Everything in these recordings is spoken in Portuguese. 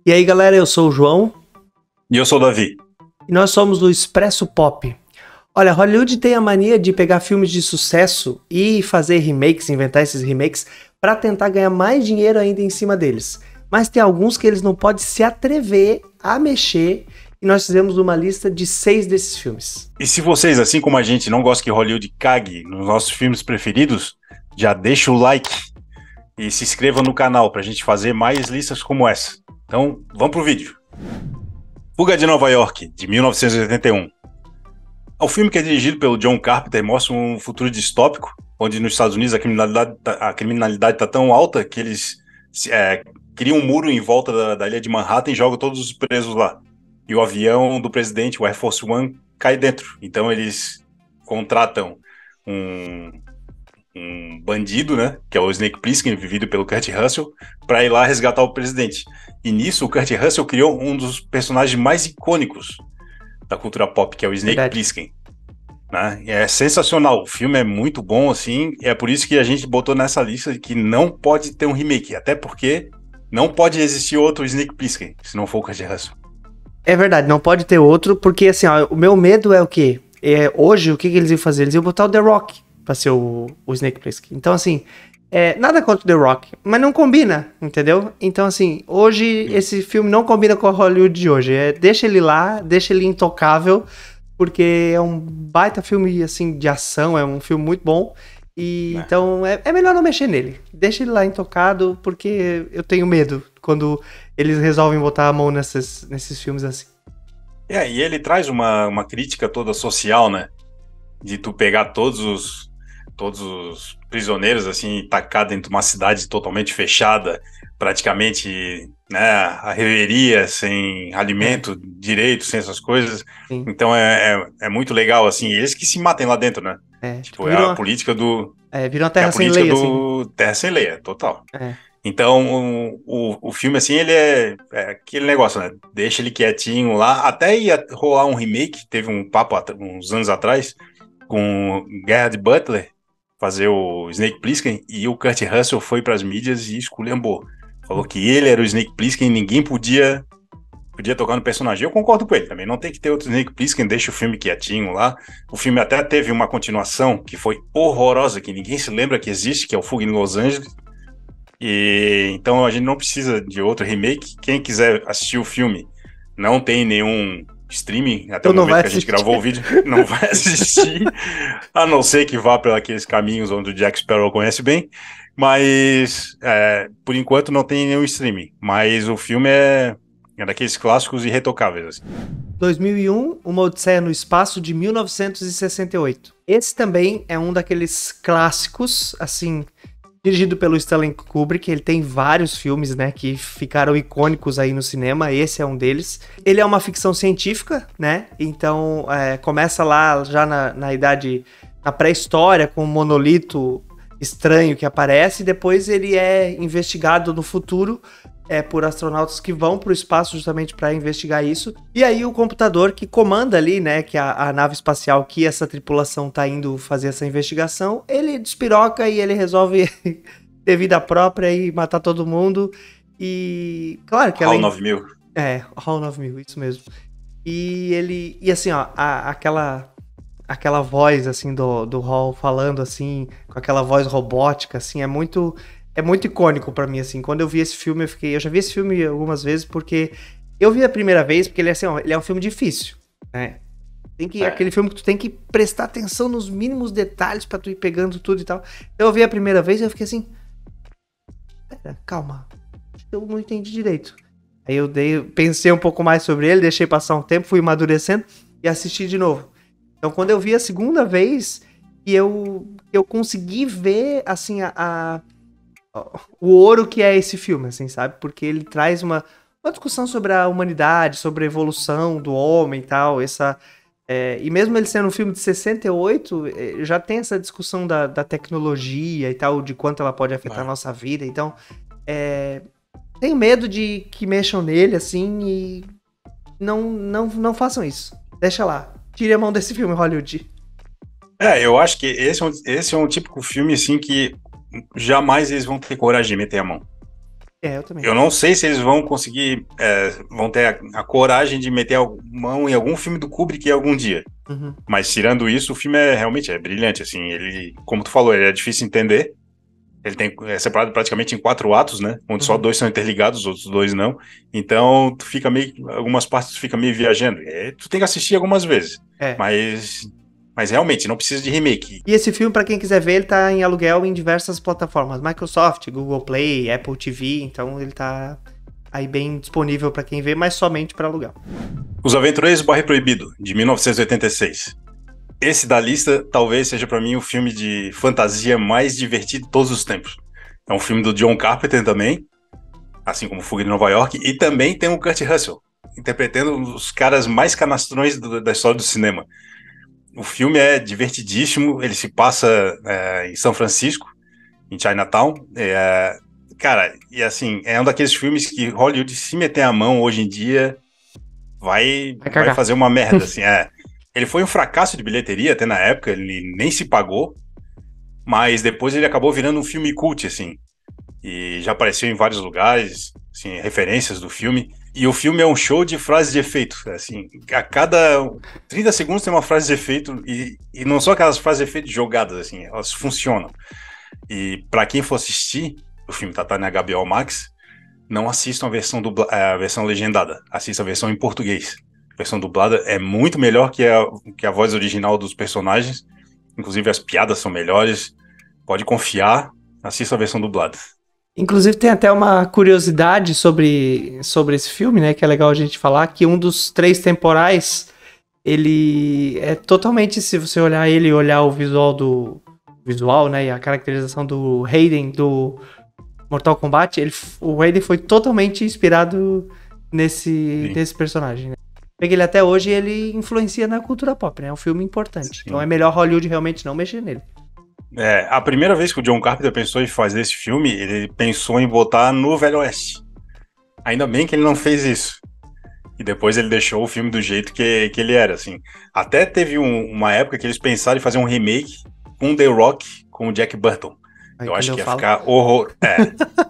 E aí, galera, eu sou o João E eu sou o Davi. e nós somos do Expresso Pop. Olha, Hollywood tem a mania de pegar filmes de sucesso e fazer remakes, inventar esses remakes, para tentar ganhar mais dinheiro ainda em cima deles. Mas tem alguns que eles não podem se atrever a mexer, e nós fizemos uma lista de 6 desses filmes. E se vocês, assim como a gente, não gostam que Hollywood cague nos nossos filmes preferidos, já deixa o like e se inscreva no canal pra gente fazer mais listas como essa. Então, vamos pro vídeo. Fuga de Nova York, de 1981. O filme, que é dirigido pelo John Carpenter, mostra um futuro distópico, onde nos Estados Unidos a criminalidade tá tão alta que eles criam um muro em volta da ilha de Manhattan e jogam todos os presos lá. E o avião do presidente, o Air Force One, cai dentro. Então eles contratam um bandido, né, que é o Snake Plissken, vivido pelo Kurt Russell, para ir lá resgatar o presidente. E nisso o Kurt Russell criou um dos personagens mais icônicos da cultura pop, que é o Snake Plissken. Né? É sensacional, o filme é muito bom, assim, é por isso que a gente botou nessa lista que não pode ter um remake, até porque não pode existir outro Snake Plissken, se não for o Kurt Russell. É verdade, não pode ter outro, porque assim, ó, o meu medo é o quê? Hoje, o que eles iam fazer? Eles iam botar o The Rock pra ser o Snake Plissken. Então, assim, nada contra o The Rock, mas não combina, entendeu? Então, assim, hoje esse filme não combina com a Hollywood de hoje. Deixa ele lá, deixa ele intocável, porque é um baita filme, assim, de ação, é um filme muito bom. Então, é melhor não mexer nele. Deixa ele lá intocado, porque eu tenho medo quando eles resolvem botar a mão nesses filmes assim. E ele traz uma crítica toda social, né? De tu pegar todos os prisioneiros, assim, e tacar dentro de uma cidade totalmente fechada, praticamente, né, a reveria, sem alimento direito, sem essas coisas. Sim. Então é muito legal, assim, eles que se matem lá dentro, né? Tipo, a política do... Vira uma terra sem lei, assim. Terra sem lei, total. Então, o filme, assim, ele é aquele negócio, né? Deixa ele quietinho lá. Até ia rolar um remake, teve um papo uns anos atrás, com Gerard Butler, fazer o Snake Plissken, e o Kurt Russell foi pras mídias e esculhambou. Falou que ele era o Snake Plissken e ninguém podia tocar no personagem. Eu concordo com ele também, não tem que ter outro Snake Plissken, deixa o filme quietinho lá. O filme até teve uma continuação que foi horrorosa, que ninguém se lembra que existe, que é o Fuga em Los Angeles. E então a gente não precisa de outro remake. Quem quiser assistir o filme, não tem nenhum streaming, até o momento que a gente gravou o vídeo, não vai assistir, a não ser que vá para aqueles caminhos onde o Jack Sparrow conhece bem, mas por enquanto não tem nenhum streaming, mas o filme é daqueles clássicos irretocáveis. Assim. 2001, Uma Odisseia no Espaço, de 1968. Esse também é um daqueles clássicos, assim, dirigido pelo Stanley Kubrick. Ele tem vários filmes, né, que ficaram icônicos aí no cinema. Esse é um deles. Ele é uma ficção científica, né? Então, começa lá já na pré-história, com um monolito estranho que aparece. E depois ele é investigado no futuro por astronautas que vão para o espaço justamente para investigar isso. E aí o computador que comanda ali, né, que a nave espacial que essa tripulação tá indo fazer essa investigação, ele despiroca e ele resolve ter vida própria e matar todo mundo. E claro que HAL 9000. HAL 9000, isso mesmo. E assim, ó, aquela voz assim do HAL falando assim, com aquela voz robótica assim, é muito icônico pra mim, assim. Quando eu vi esse filme, eu já vi esse filme algumas vezes, porque eu vi a primeira vez, porque ele é um filme difícil, né? Aquele filme que tu tem que prestar atenção nos mínimos detalhes pra tu ir pegando tudo e tal. Eu vi a primeira vez e eu fiquei assim, pera, calma, eu não entendi direito. Aí eu pensei um pouco mais sobre ele, deixei passar um tempo, fui amadurecendo e assisti de novo. Então quando eu vi a segunda vez, eu consegui ver, assim, o ouro que é esse filme, assim, sabe? Porque ele traz uma discussão sobre a humanidade, sobre a evolução do homem e tal, e mesmo ele sendo um filme de 68, já tem essa discussão da tecnologia e tal, de quanto ela pode afetar a nossa vida. Então, tenho medo de que mexam nele, assim, e não façam isso. Deixa lá. Tire a mão desse filme, Hollywood. Eu acho que esse é um típico filme, assim, que jamais eles vão ter coragem de meter a mão. É, eu também. Eu não sei se eles vão conseguir, vão ter a coragem de meter a mão em algum filme do Kubrick algum dia. Uhum. Mas tirando isso, o filme realmente brilhante, assim. Ele, como tu falou, ele é difícil de entender. Ele é separado praticamente em 4 atos, né? Onde só Uhum. 2 são interligados, os outros 2 não. Então, tu fica algumas partes tu fica meio viajando. Tu tem que assistir algumas vezes. É. Mas realmente, não precisa de remake. E esse filme, pra quem quiser ver, ele tá em aluguel em diversas plataformas. Microsoft, Google Play, Apple TV. Então ele tá aí bem disponível pra quem vê, mas somente pra aluguel. Os Aventureiros do Bairro Proibido, de 1986. Esse da lista talvez seja pra mim o filme de fantasia mais divertido de todos os tempos. É um filme do John Carpenter também, assim como Fuga de Nova York, e também tem o Kurt Russell, interpretando os caras mais canastrões da história do cinema. O filme é divertidíssimo, ele se passa em São Francisco, em Chinatown. Cara, e assim, é um daqueles filmes que Hollywood, se meter a mão hoje em dia, vai fazer uma merda, assim. Ele foi um fracasso de bilheteria até na época, ele nem se pagou, mas depois ele acabou virando um filme cult, assim. E já apareceu em vários lugares, assim, referências do filme. E o filme é um show de frases de efeito, assim, a cada 30 segundos tem uma frase de efeito, e não são aquelas frases de efeito jogadas, assim, elas funcionam. E para quem for assistir, o filme tá na HBO Max, não assistam a versão legendada, assista a versão em português. A versão dublada é muito melhor que a voz original dos personagens, inclusive as piadas são melhores, pode confiar, assista a versão dublada. Inclusive tem até uma curiosidade sobre esse filme, né, que é legal a gente falar, que um dos 3 temporais, ele é totalmente, se você olhar ele e olhar o visual, né, e a caracterização do Raiden do Mortal Kombat, o Raiden foi totalmente inspirado nesse personagem, né. Pega ele até hoje e ele influencia na cultura pop, né, é um filme importante. Sim. Então é melhor Hollywood realmente não mexer nele. A primeira vez que o John Carpenter pensou em fazer esse filme, ele pensou em botar no Velho Oeste. Ainda bem que ele não fez isso. E depois ele deixou o filme do jeito que ele era, assim. Até teve uma época que eles pensaram em fazer um remake com The Rock, com o Jack Burton. Eu acho que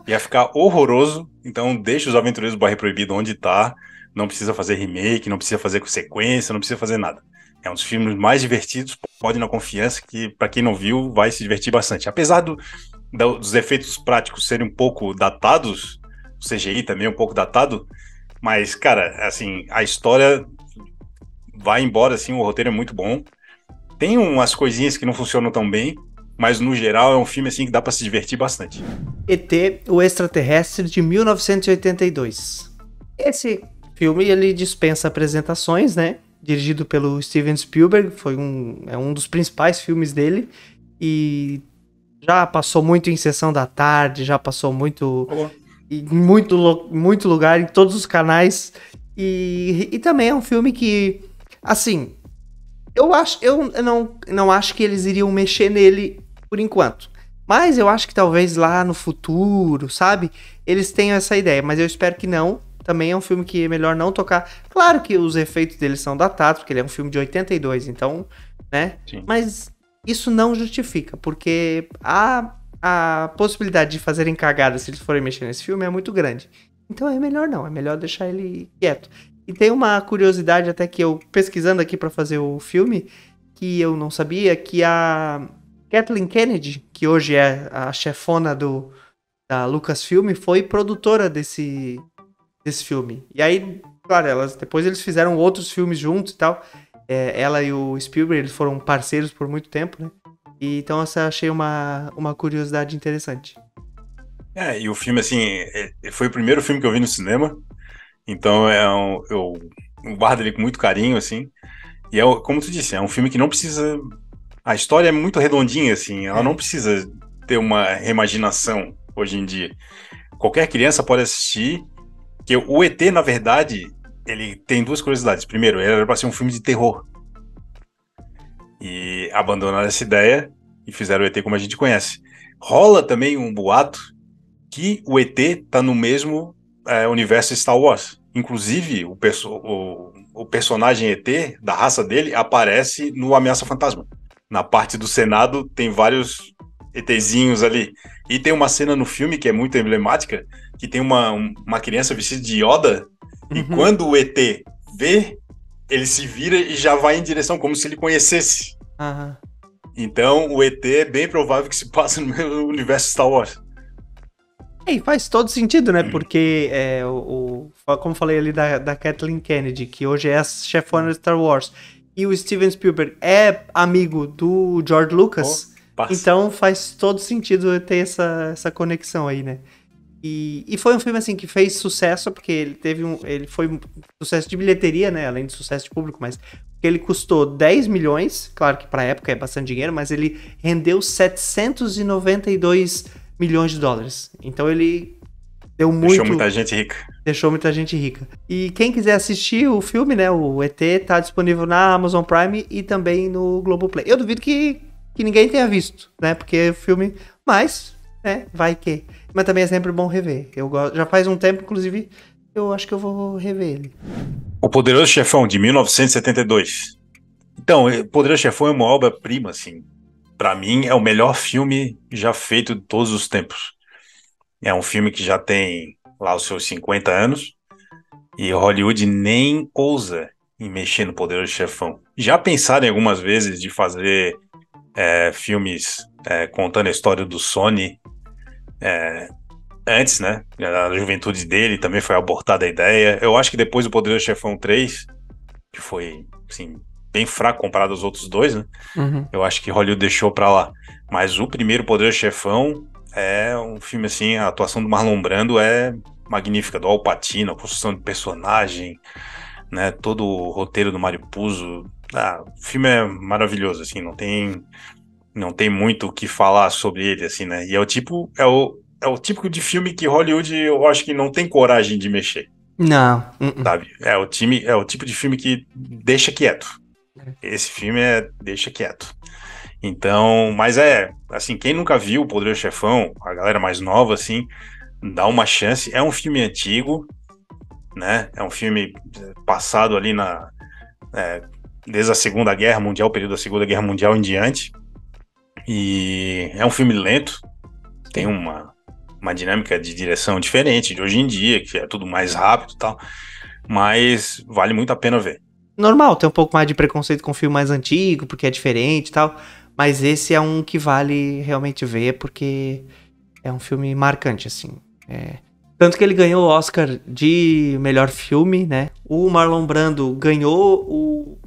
ia ficar horroroso. Então deixa os Aventureiros do Bairro Proibido onde tá. Não precisa fazer remake, não precisa fazer sequência, não precisa fazer nada. É um dos filmes mais divertidos, pode ir na confiança, que para quem não viu, vai se divertir bastante. Apesar dos efeitos práticos serem um pouco datados, o CGI também é um pouco datado, mas, cara, assim, a história vai embora, assim, o roteiro é muito bom. Tem umas coisinhas que não funcionam tão bem, mas no geral é um filme, assim, que dá para se divertir bastante. E.T., o Extraterrestre, de 1982. Esse filme, ele dispensa apresentações, né? Dirigido pelo Steven Spielberg, é um dos principais filmes dele, e já passou muito em Sessão da Tarde, já passou muito em muito lugar, em todos os canais, e também é um filme que, assim, eu não acho que eles iriam mexer nele por enquanto, mas eu acho que talvez lá no futuro, sabe, eles tenham essa ideia, mas eu espero que não. Também é um filme que é melhor não tocar. Claro que os efeitos dele são datados, porque ele é um filme de 82, então, né? Sim. Mas isso não justifica, porque a possibilidade de fazerem cagadas se eles forem mexer nesse filme é muito grande. Então é melhor não, é melhor deixar ele quieto. E tem uma curiosidade até que eu, pesquisando aqui pra fazer o filme, que eu não sabia, que a Kathleen Kennedy, que hoje é a chefona da Lucasfilm, foi produtora desse filme. E aí, claro, depois eles fizeram outros filmes juntos e tal. Ela e o Spielberg, eles foram parceiros por muito tempo, né? E então essa achei uma curiosidade interessante. E o filme, assim, foi o primeiro filme que eu vi no cinema. Então eu guardo ele com muito carinho, assim. E como tu disse, é um filme que não precisa... A história é muito redondinha, assim. Ela não precisa ter uma reimaginação hoje em dia. Qualquer criança pode assistir. Que o E.T., na verdade, ele tem 2 curiosidades. Primeiro, ele era para ser um filme de terror. E abandonaram essa ideia e fizeram o E.T. como a gente conhece. Rola também um boato que o E.T. tá no mesmo universo de Star Wars. Inclusive, o personagem E.T., da raça dele, aparece no Ameaça Fantasma. Na parte do Senado, tem vários ETzinhos ali. E tem uma cena no filme que é muito emblemática, que tem uma criança vestida de Yoda, e quando o ET vê, ele se vira e já vai em direção, como se ele conhecesse. Então, o ET é bem provável que se passe no universo Star Wars. E faz todo sentido, né? Porque, como falei ali da Kathleen Kennedy, que hoje é a chefona de Star Wars, e o Steven Spielberg é amigo do George Lucas, então faz todo sentido ter essa conexão aí, né? E foi um filme, assim, que fez sucesso, porque ele foi um sucesso de bilheteria, né? Além de sucesso de público, mas ele custou 10 milhões, claro que pra época é bastante dinheiro, mas ele rendeu 792 milhões de dólares. Então ele deu muito... Deixou muita gente rica. Deixou muita gente rica. E quem quiser assistir o filme, né, o ET, tá disponível na Amazon Prime e também no Globoplay. Eu duvido que ninguém tenha visto, né, porque o filme... Mas, né, vai que... Mas também é sempre bom rever. Já faz um tempo, inclusive, eu acho que eu vou rever ele. O Poderoso Chefão, de 1972. Então, O Poderoso Chefão é uma obra-prima, assim. Pra mim, é o melhor filme já feito de todos os tempos. É um filme que já tem lá os seus 50 anos e Hollywood nem ousa em mexer no Poderoso Chefão. Já pensaram algumas vezes de fazer filmes contando a história do Sonny antes, né? A juventude dele também foi abortada a ideia. Eu acho que depois do Poderoso Chefão 3, que foi, assim, bem fraco comparado aos outros dois, né? Eu acho que Hollywood deixou pra lá. Mas o primeiro Poderoso Chefão é um filme, assim, a atuação do Marlon Brando é magnífica, do Al Pacino, a construção de personagem, né? Todo o roteiro do Mário Puzo. O filme é maravilhoso, assim, não tem muito o que falar sobre ele, assim, né? E é o tipo de filme que Hollywood, eu acho que não tem coragem de mexer. Não. Sabe? É o tipo de filme que deixa quieto. Esse filme deixa quieto. Então, mas assim, quem nunca viu o Poderoso Chefão, a galera mais nova, assim, dá uma chance. É um filme antigo, né? É um filme passado ali desde a Segunda Guerra Mundial, período da Segunda Guerra Mundial em diante. E é um filme lento, tem uma dinâmica de direção diferente de hoje em dia, que é tudo mais rápido e tal, mas vale muito a pena ver. Normal, tem um pouco mais de preconceito com o filme mais antigo, porque é diferente e tal, mas esse é um que vale realmente ver, porque é um filme marcante, assim. Tanto que ele ganhou o Oscar de melhor filme, né? O Marlon Brando ganhou o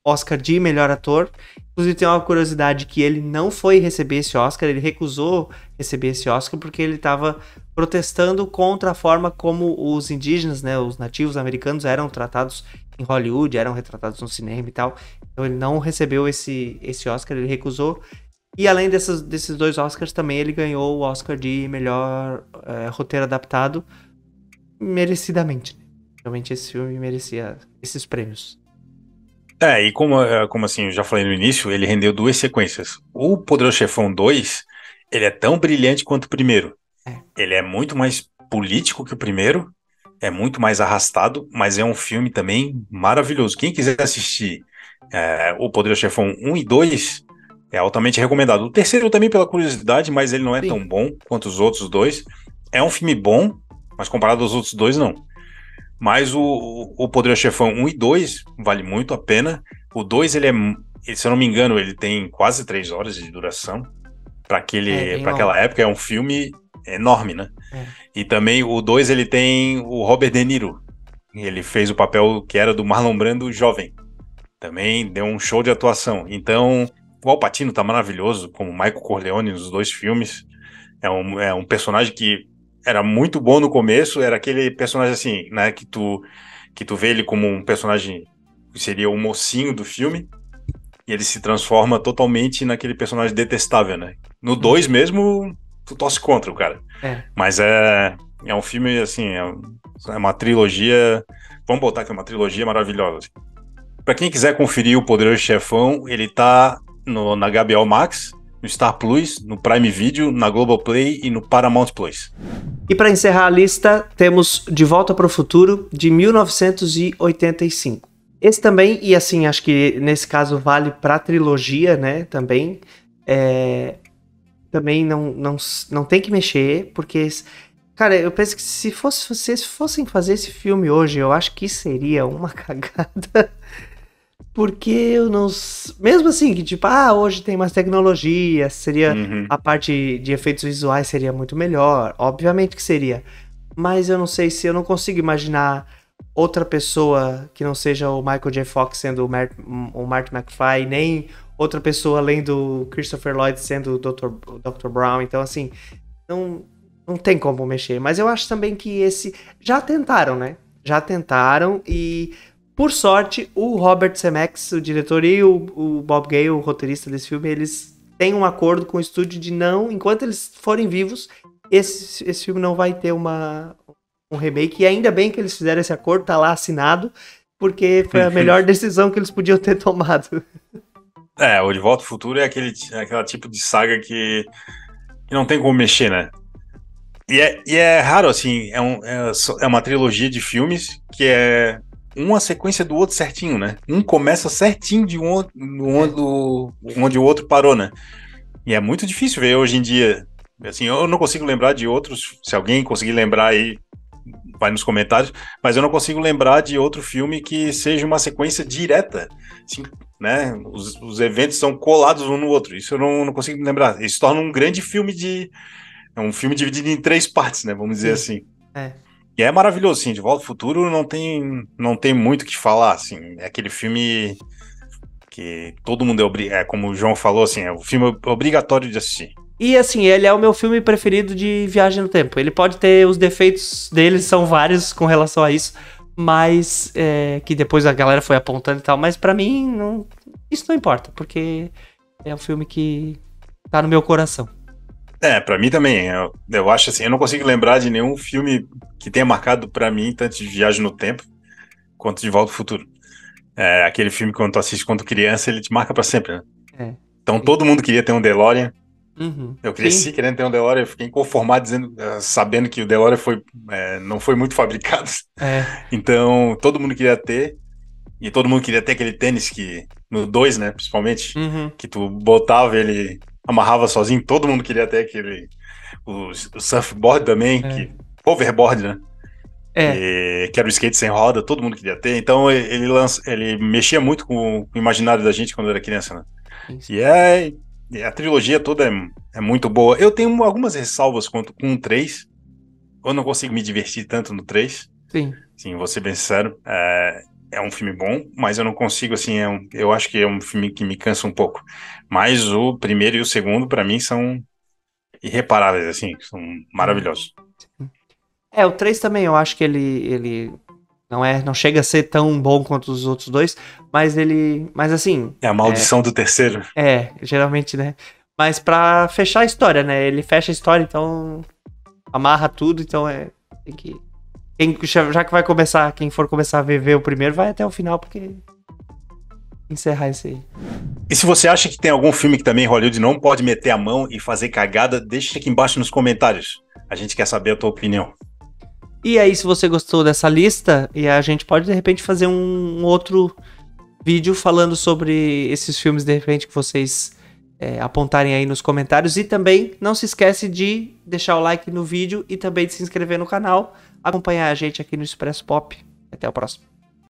Oscar de melhor ator. Inclusive tem uma curiosidade que ele não foi receber esse Oscar, ele recusou receber esse Oscar porque ele estava protestando contra a forma como os indígenas, né, os nativos americanos eram tratados em Hollywood, eram retratados no cinema e tal. Então ele não recebeu esse Oscar, ele recusou. E além desses dois Oscars, também ele ganhou o Oscar de melhor roteiro adaptado, merecidamente. Realmente esse filme merecia esses prêmios. E como assim, eu já falei no início, ele rendeu 2 sequências. O Poderoso Chefão 2, ele é tão brilhante quanto o primeiro. Ele é muito mais político que o primeiro, é muito mais arrastado, mas é um filme também maravilhoso. Quem quiser assistir o Poderoso Chefão 1 e 2, é altamente recomendado. O terceiro também pela curiosidade, mas ele não é tão bom quanto os outros dois. É um filme bom, mas comparado aos outros dois, não. Mas o Poderoso Chefão 1 e 2 vale muito a pena. O 2, se eu não me engano, ele tem quase 3 horas de duração. Para aquela época é um filme enorme, né? E também o 2, ele tem o Robert De Niro. Ele fez o papel que era do Marlon Brando jovem. Também deu um show de atuação. Então, o Al Pacino tá maravilhoso, como Michael Corleone nos 2 filmes. É um personagem que era muito bom no começo, era aquele personagem assim, né, que tu vê ele como um personagem que seria o mocinho do filme, e ele se transforma totalmente naquele personagem detestável, né? No 2 mesmo, tu torce contra o cara. Mas é um filme, assim, é uma trilogia, vamos botar que é uma trilogia maravilhosa. Assim. Pra quem quiser conferir o Poderoso Chefão, ele tá na HBO Max, no Star Plus, no Prime Video, na Globoplay e no Paramount Plus. E para encerrar a lista, temos De Volta para o Futuro, de 1985. Esse também, e assim, acho que nesse caso vale para a trilogia, né, também, também não tem que mexer, porque, cara, eu penso que se vocês fossem fazer esse filme hoje, eu acho que seria uma cagada. Porque eu não. Mesmo assim, que tipo, hoje tem mais tecnologia, seria. A parte de efeitos visuais seria muito melhor. Obviamente que seria. Mas eu não sei se eu não consigo imaginar outra pessoa que não seja o Michael J. Fox sendo o Marty McFly, nem outra pessoa além do Christopher Lloyd sendo o Dr. Brown. Então, assim, não tem como mexer. Mas eu acho também que esse. Já tentaram, né? Já tentaram e. Por sorte, o Robert Zemeckis, o diretor, e o Bob Gale, o roteirista desse filme, eles têm um acordo com o estúdio de não, enquanto eles forem vivos, esse filme não vai ter um remake. E ainda bem que eles fizeram esse acordo, tá lá assinado, porque foi a melhor decisão que eles podiam ter tomado. O De Volta ao Futuro é aquela tipo de saga que não tem como mexer, né? E é raro, assim, é uma trilogia de filmes que é uma sequência do outro certinho, né? Um começa certinho de onde o outro parou, né? E é muito difícil ver hoje em dia. Assim, eu não consigo lembrar de outros. Se alguém conseguir lembrar aí, vai nos comentários. Mas eu não consigo lembrar de outro filme que seja uma sequência direta. Assim, né? Os eventos são colados um no outro. Isso eu não consigo lembrar. Isso torna um grande filme É um filme dividido em 3 partes, né? Vamos dizer assim. E é maravilhoso, assim, De Volta ao Futuro não tem muito o que falar, assim, é aquele filme que todo mundo como o João falou, assim, é um filme obrigatório de assistir. E assim, ele é o meu filme preferido de viagem no tempo. Ele pode ter os defeitos dele, são vários com relação a isso, mas que depois a galera foi apontando e tal, mas pra mim isso não importa, porque é um filme que tá no meu coração. Pra mim também. Eu acho assim, eu não consigo lembrar de nenhum filme que tenha marcado pra mim tanto de Viagem no Tempo quanto De Volta ao Futuro. Aquele filme que quando tu assiste quando criança, ele te marca pra sempre, né? Então todo mundo queria ter um DeLorean. Eu cresci querendo ter um DeLorean, eu fiquei inconformado sabendo que o DeLorean não foi muito fabricado. Então todo mundo queria ter. E todo mundo queria ter aquele tênis no 2, né, principalmente, que tu botava ele, amarrava sozinho, todo mundo queria ter o surfboard também, hoverboard, né, que era o skate sem roda, todo mundo queria ter. Então ele mexia muito com o imaginário da gente quando era criança, né. E a trilogia toda é muito boa. Eu tenho algumas ressalvas com o 3, eu não consigo me divertir tanto no 3. Sim, vou ser bem sincero. É um filme bom, mas eu não consigo, assim, eu acho que é um filme que me cansa um pouco. Mas o primeiro e o segundo, pra mim, são irreparáveis, assim, são maravilhosos. O 3 também, eu acho que ele não chega a ser tão bom quanto os outros dois, mas assim... É a maldição do terceiro. Geralmente, né? Mas pra fechar a história, né? Ele fecha a história, então amarra tudo, então tem que... Já que vai começar, quem for começar a ver o primeiro, vai até o final, porque encerrar esse aí. E se você acha que tem algum filme que também Hollywood não pode meter a mão e fazer cagada, deixa aqui embaixo nos comentários. A gente quer saber a tua opinião. E aí, se você gostou dessa lista, e a gente pode, de repente, fazer um outro vídeo falando sobre esses filmes, de repente, que vocês apontarem aí nos comentários. E também, não se esquece de deixar o like no vídeo e também de se inscrever no canal, acompanhar a gente aqui no Expresso Pop. Até o próximo.